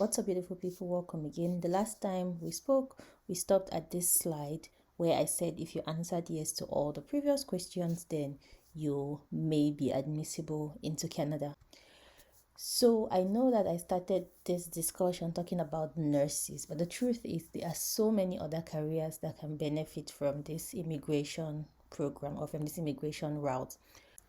What's up, beautiful people? Welcome again. The last time we spoke, we stopped at this slide where I said if you answered yes to all the previous questions, then you may be admissible into Canada. So I know that I started this discussion talking about nurses, but the truth is there are so many other careers that can benefit from this immigration program or from this immigration route.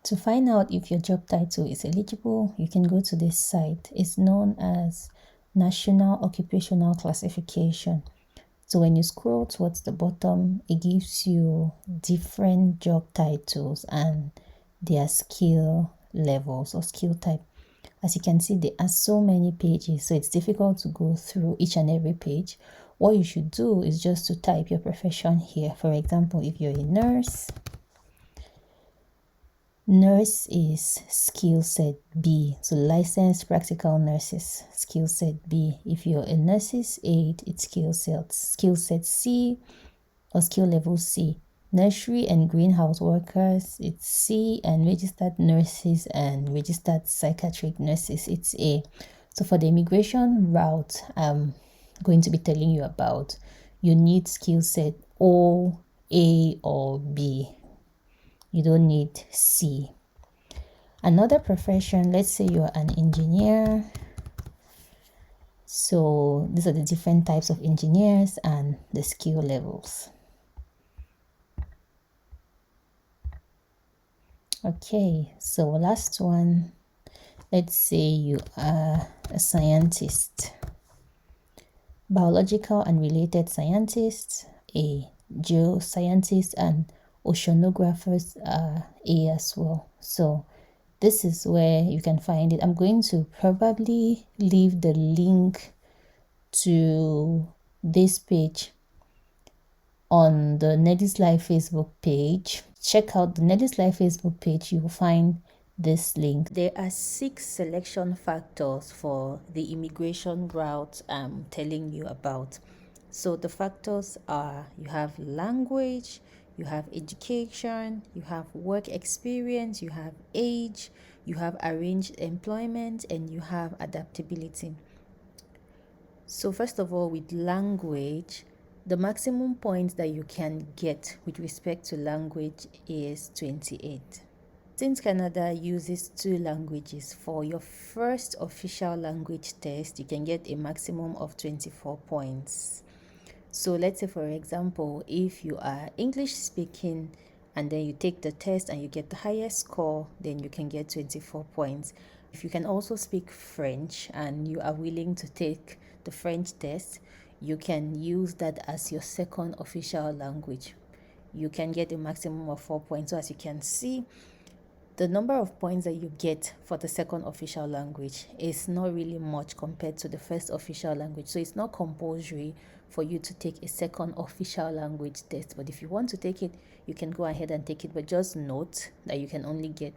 To find out if your job title is eligible, you can go to this site. It's known as National Occupational Classification. So when you scroll towards the bottom, it gives you different job titles and their skill levels or skill type. As you can see, there are so many pages, so it's difficult to go through each and every page. What you should do is just to type your profession here. For example, if you're a nurse, nurse is skill set B. So licensed practical nurses, skill set B. If you're a nurse's aide, it's skill set C or skill level C. Nursery and greenhouse workers, it's C, and registered nurses and registered psychiatric nurses, it's A. So for the immigration route I'm going to be telling you about, you need skill set O, A, or B. You don't need C. Another profession, let's say you're an engineer. So these are the different types of engineers and the skill levels. Okay, so last one, let's say you are a scientist, biological and related scientists, A. Geoscientists and oceanographers are A as well. So this is where you can find it. I'm going to probably leave the link to this page on the Neddy's Life Facebook page. Check out the Neddy's Life Facebook page. You will find this link. There are 6 selection factors for the immigration route I'm telling you about. So the factors are: you have language, you have education, you have work experience, you have age, you have arranged employment, and you have adaptability. So first of all, with language, the maximum points that you can get with respect to language is 28. Since Canada uses 2 languages, for your first official language test, you can get a maximum of 24 points. So let's say, for example, if you are English speaking and then you take the test and you get the highest score, then you can get 24 points. If you can also speak French and you are willing to take the French test, you can use that as your second official language. You can get a maximum of 4 points. So as you can see, the number of points that you get for the second official language is not really much compared to the first official language. So it's not compulsory for you to take a second official language test. But if you want to take it, you can go ahead and take it. But just note that you can only get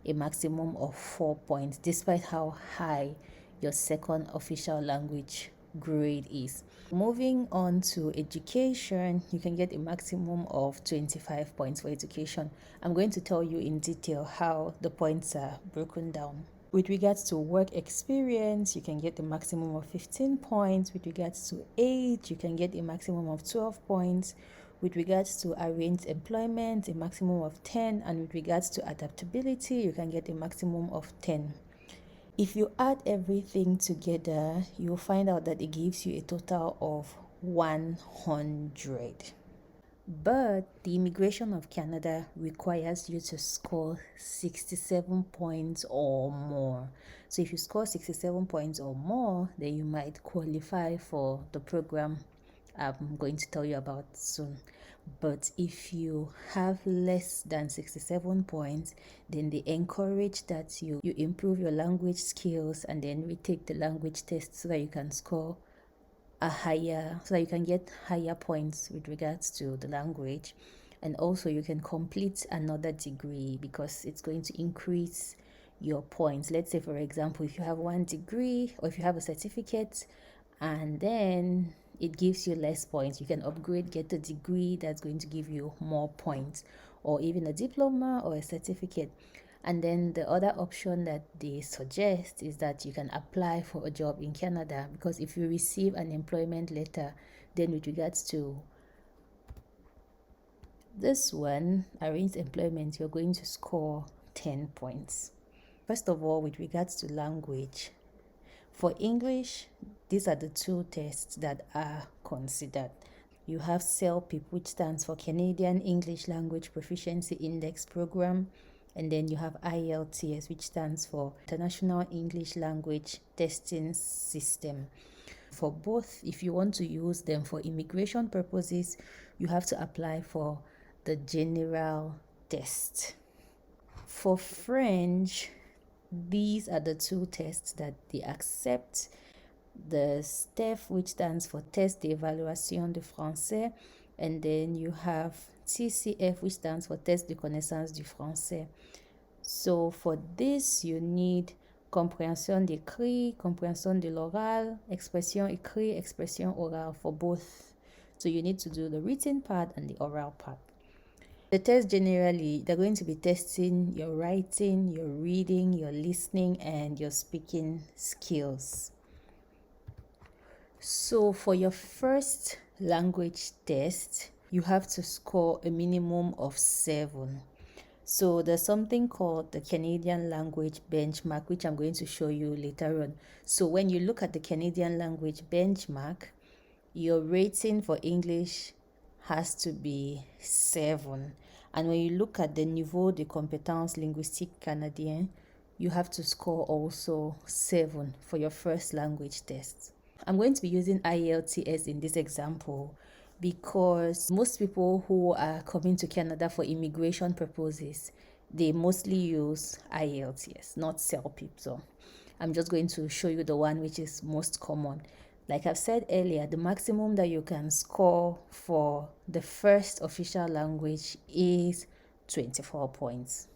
a maximum of 4 points, despite how high your second official language grade is. Moving on to education, you can get a maximum of 25 points for education. I'm going to tell you in detail how the points are broken down. With regards to work experience, you can get a maximum of 15 points. With regards to age, you can get a maximum of 12 points. With regards to arranged employment, a maximum of 10. And with regards to adaptability, you can get a maximum of 10. If you add everything together, you'll find out that it gives you a total of 100. But the immigration of Canada requires you to score 67 points or more. So if you score 67 points or more, then you might qualify for the program I'm going to tell you about soon. But if you have less than 67 points, then they encourage that you improve your language skills and then retake the language test so that you can score so that you can get higher points with regards to the language. And also you can complete another degree because it's going to increase your points. Let's say, for example, if you have 1 degree or if you have a certificate and then it gives you less points, you can upgrade, get a degree that's going to give you more points, or even a diploma or a certificate. And then the other option that they suggest is that you can apply for a job in Canada, because if you receive an employment letter, then with regards to this one, arranged employment, you're going to score 10 points. First of all, with regards to language, for English, these are the two tests that are considered. You have CELPIP, which stands for Canadian English Language Proficiency Index Program, and then you have IELTS, which stands for International English Language Testing System. For both, if you want to use them for immigration purposes, you have to apply for the general test. For French, these are the two tests that they accept. The STEF, which stands for Test d'Évaluation de Français, and then you have TCF, which stands for Test de Connaissance du Français. So for this, you need compréhension d'écrit, compréhension de l'oral, expression écrit, expression orale for both. So you need to do the written part and the oral part. The test generally, they're going to be testing your writing, your reading, your listening, and your speaking skills. So for your first language test, you have to score a minimum of 7. So there's something called the Canadian language benchmark, which I'm going to show you later on. So when you look at the Canadian language benchmark, your rating for English has to be 7. And when you look at the Niveau de compétence linguistique canadien, you have to score also 7 for your first language test. I'm going to be using IELTS in this example because most people who are coming to Canada for immigration purposes, they mostly use IELTS, not CELPIP. So I'm just going to show you the one which is most common. Like I've said earlier, the maximum that you can score for the first official language is 24 points.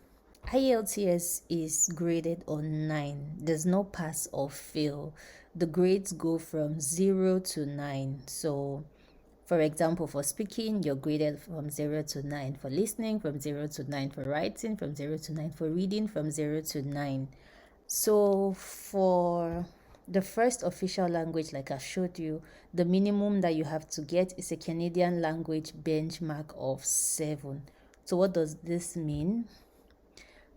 IELTS is graded on 9. There's no pass or fail. The grades go from 0 to 9. So, for example, for speaking, you're graded from 0 to 9. For listening, from 0 to 9. For writing, from 0 to 9. For reading, from 0 to 9. So, for the first official language, like I showed you, the minimum that you have to get is a Canadian language benchmark of 7. So, what does this mean?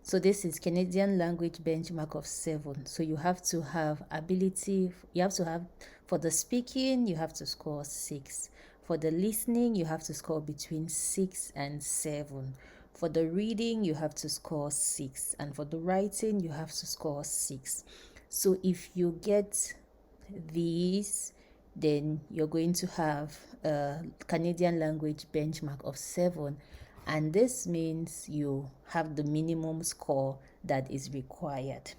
So this is Canadian language benchmark of 7. So you have to have ability, you have to have, for the speaking, you have to score 6. For the listening, you have to score between 6 and 7. For the reading, you have to score 6. And for the writing, you have to score 6. So if you get these, then you're going to have a Canadian language benchmark of 7. And this means you have the minimum score that is required.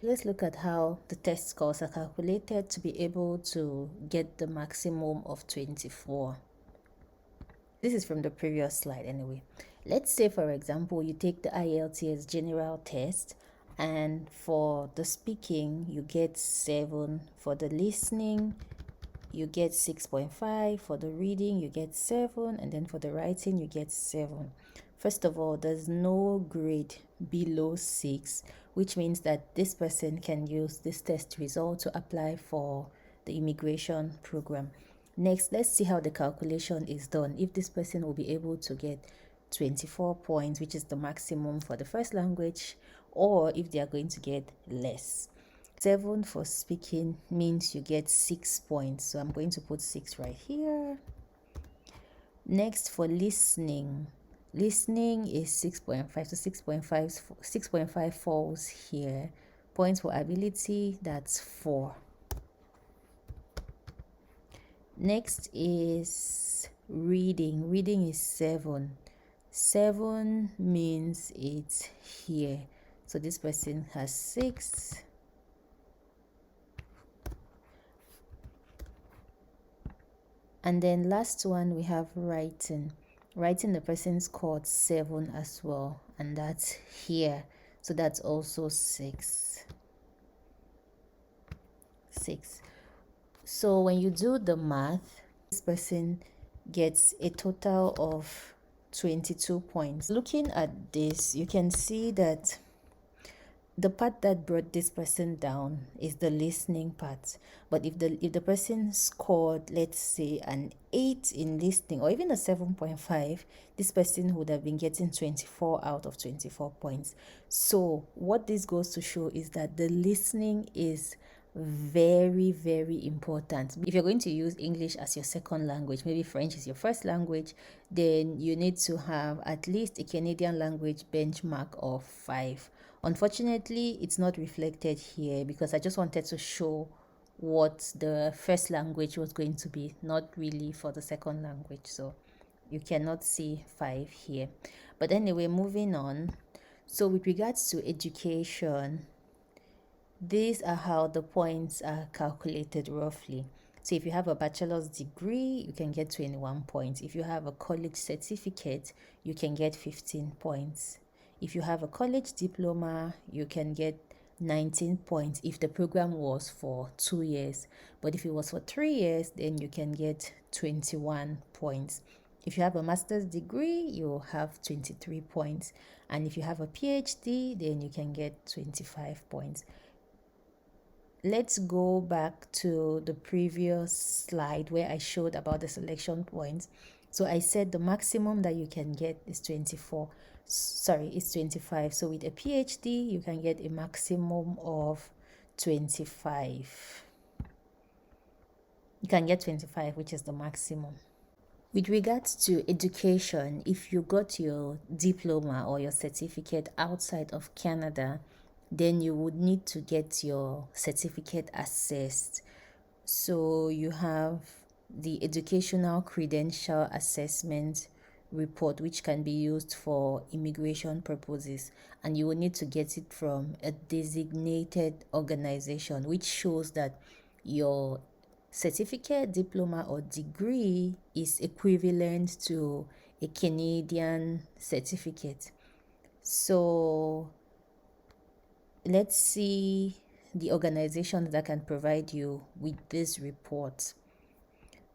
Let's look at how the test scores are calculated to be able to get the maximum of 24. This is from the previous slide anyway. Let's say, for example, you take the IELTS general test, and for the speaking, you get 7. For the listening, you get 6.5. For the reading, you get 7. And then for the writing, you get 7. First of all, there's no grade below 6, which means that this person can use this test result to apply for the immigration program. Next, let's see how the calculation is done. If this person will be able to get 24 points, which is the maximum for the first language, or if they are going to get less. 7 for speaking means you get 6 points. So I'm going to put 6 right here. Next, for listening. Listening is 6.5. So 6.5 falls here. Points for ability, that's 4. Next is reading. Reading is 7. 7 means it's here. So this person has 6. And then last one, we have writing. Writing, the person scored 7 as well, and that's here. So that's also 6. So when you do the math, this person gets a total of 22 points. Looking at this, you can see that the part that brought this person down is the listening part. But if the person scored, let's say, an 8 in listening, or even a 7.5, this person would have been getting 24 out of 24 points. So what this goes to show is that the listening is very, very important. If you're going to use English as your second language, maybe French is your first language, then you need to have at least a Canadian language benchmark of 5. Unfortunately, it's not reflected here because I just wanted to show what the first language was going to be, not really for the second language. So you cannot see 5 here. But anyway, moving on. So with regards to education, these are how the points are calculated roughly. So if you have a bachelor's degree, you can get 21 points. If you have a college certificate, you can get 15 points. If you have a college diploma, you can get 19 points if the program was for 2 years. But if it was for 3 years, then you can get 21 points. If you have a master's degree, you'll have 23 points. And if you have a PhD, then you can get 25 points. Let's go back to the previous slide where I showed about the selection points. So I said the maximum that you can get is 24. Sorry, it's 25. So with a PhD, you can get a maximum of 25. You can get 25, which is the maximum. With regards to education, if you got your diploma or your certificate outside of Canada, then you would need to get your certificate assessed. So you have the educational credential assessment report, which can be used for immigration purposes, and you will need to get it from a designated organization, which shows that your certificate, diploma, or degree is equivalent to a Canadian certificate. So let's see the organizations that can provide you with this report.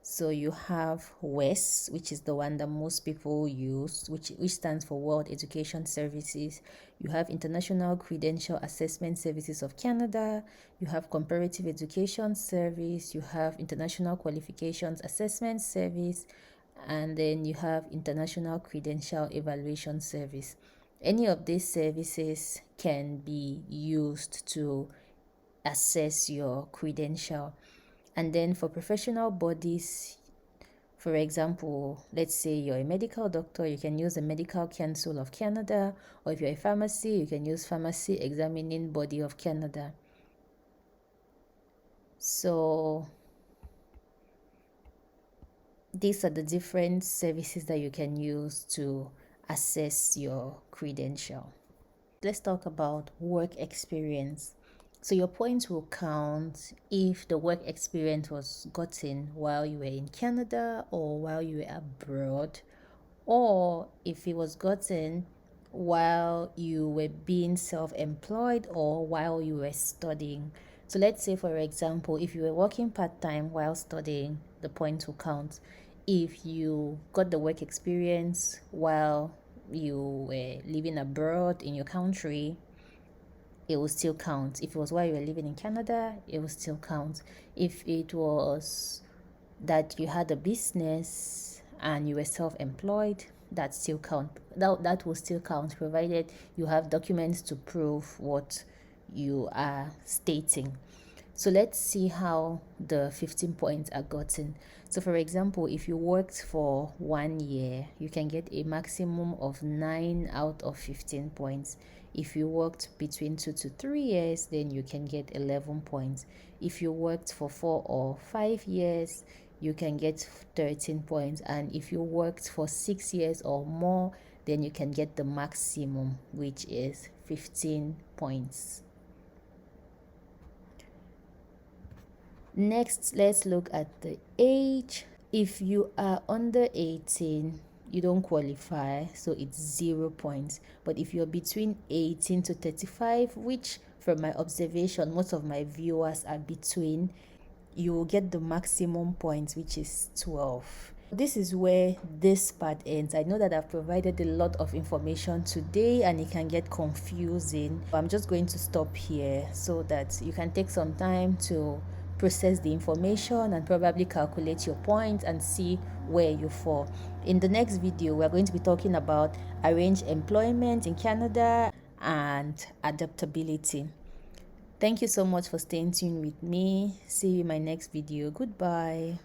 So you have WES, which is the one that most people use, which stands for World Education Services. You have International Credential Assessment Services of Canada. You have Comparative Education Service. You have International Qualifications Assessment Service. And then you have International Credential Evaluation Service. Any of these services can be used to assess your credential. And then for professional bodies, for example, let's say you're a medical doctor, you can use the Medical Council of Canada, or if you're a pharmacy, you can use Pharmacy Examining Body of Canada. So these are the different services that you can use to assess your credential. Let's talk about work experience. So your points will count if the work experience was gotten while you were in Canada or while you were abroad, or if it was gotten while you were being self-employed or while you were studying. So let's say, for example, if you were working part-time while studying, the points will count. If you got the work experience while you were living abroad in your country, it will still count. If it was while you were living in Canada, it will still count. If it was that you had a business and you were self-employed, that still count. That will still count, provided you have documents to prove what you are stating. So let's see how the 15 points are gotten. So for example, if you worked for 1 year, you can get a maximum of 9 out of 15 points. If you worked between 2 to 3 years, then you can get 11 points. If you worked for 4 or 5 years, you can get 13 points. And if you worked for 6 years or more, then you can get the maximum, which is 15 points. Next, let's look at the age. If you are under 18, you don't qualify, so it's 0 points. But if you're between 18 to 35, which from my observation, most of my viewers are between, you will get the maximum points, which is 12. This is where this part ends. I know that I've provided a lot of information today and it can get confusing. I'm just going to stop here so that you can take some time to process the information and probably calculate your points and see where you fall. In the next video, we're going to be talking about arranged employment in Canada and adaptability. Thank you so much for staying tuned with me. See you in my next video. Goodbye.